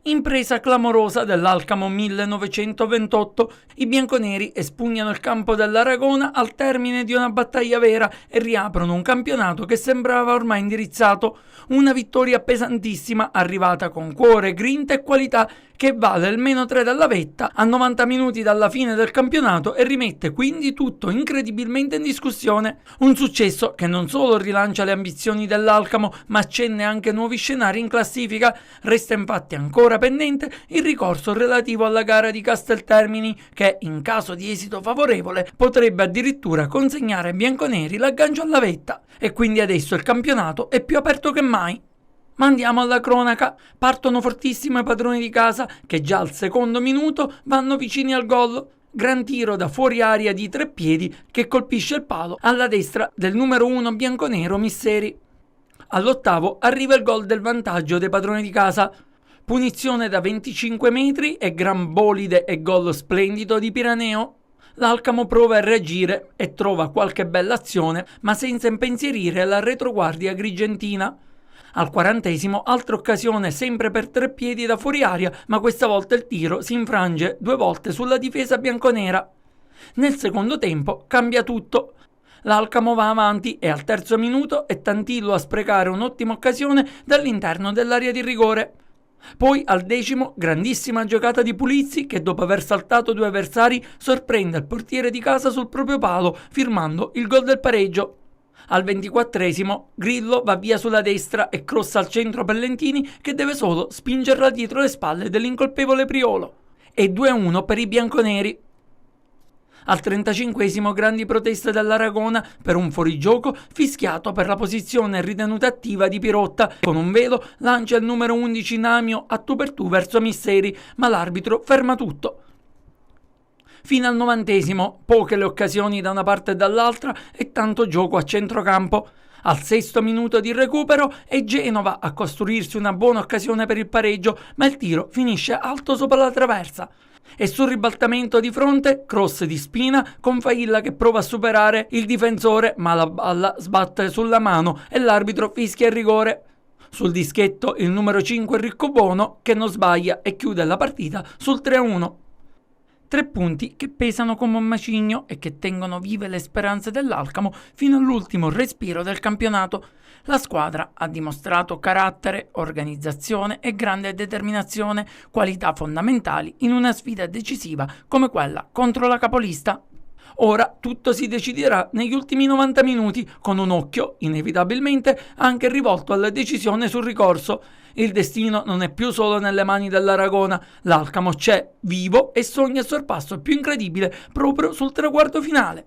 Impresa clamorosa dell'Alcamo 1928, i bianconeri espugnano il campo dell'Aragona al termine di una battaglia vera e riaprono un campionato che sembrava ormai indirizzato. Una vittoria pesantissima arrivata con cuore, grinta e qualità che vale il -3 dalla vetta a 90 minuti dalla fine del campionato e rimette quindi tutto incredibilmente in discussione. Un successo che non solo rilancia le ambizioni dell'Alcamo ma accenna anche nuovi scenari in classifica. Resta infatti ancora pendente il ricorso relativo alla gara di Casteltermini che, in caso di esito favorevole, potrebbe addirittura consegnare ai bianconeri l'aggancio alla vetta e quindi adesso il campionato è più aperto che mai. Ma andiamo alla cronaca. Partono fortissimo i padroni di casa che già al secondo minuto vanno vicini al gol. Gran tiro da fuori aria di 3 piedi che colpisce il palo alla destra del numero 1 bianconero Misseri. All'8° arriva il gol del vantaggio dei padroni di casa. Punizione da 25 metri e gran bolide e gol splendido di Piraneo. L'Alcamo prova a reagire e trova qualche bella azione ma senza impensierire la retroguardia agrigentina. Al 40° altra occasione sempre per 3 piedi da fuori aria, ma questa volta il tiro si infrange 2 volte sulla difesa bianconera. Nel secondo tempo cambia tutto. L'Alcamo va avanti e al 3° minuto è Tantillo a sprecare un'ottima occasione dall'interno dell'area di rigore. Poi al 10° grandissima giocata di Pulizzi che dopo aver saltato 2 avversari sorprende il portiere di casa sul proprio palo firmando il gol del pareggio. Al 24° Grillo va via sulla destra e crossa al centro per Lentini che deve solo spingerla dietro le spalle dell'incolpevole Priolo. E 2-1 per i bianconeri. Al 35° grandi proteste dell'Aragona per un fuorigioco fischiato per la posizione ritenuta attiva di Pirotta. Con un velo lancia il numero 11 Namio a tu per tu verso Misseri, ma l'arbitro ferma tutto. Fino al 90°, poche le occasioni da una parte e dall'altra e tanto gioco a centrocampo. Al 6° minuto di recupero è Genova a costruirsi una buona occasione per il pareggio, ma il tiro finisce alto sopra la traversa. E sul ribaltamento di fronte, cross di Spina con Failla che prova a superare il difensore, ma la palla sbatte sulla mano e l'arbitro fischia il rigore. Sul dischetto il numero 5 Riccobono che non sbaglia e chiude la partita sul 3-1. 3 punti che pesano come un macigno e che tengono vive le speranze dell'Alcamo fino all'ultimo respiro del campionato. La squadra ha dimostrato carattere, organizzazione e grande determinazione, qualità fondamentali in una sfida decisiva come quella contro la capolista. Ora tutto si deciderà negli ultimi 90 minuti, con un occhio, inevitabilmente, anche rivolto alla decisione sul ricorso. Il destino non è più solo nelle mani dell'Aragona, l'Alcamo c'è, vivo e sogna il sorpasso più incredibile proprio sul traguardo finale.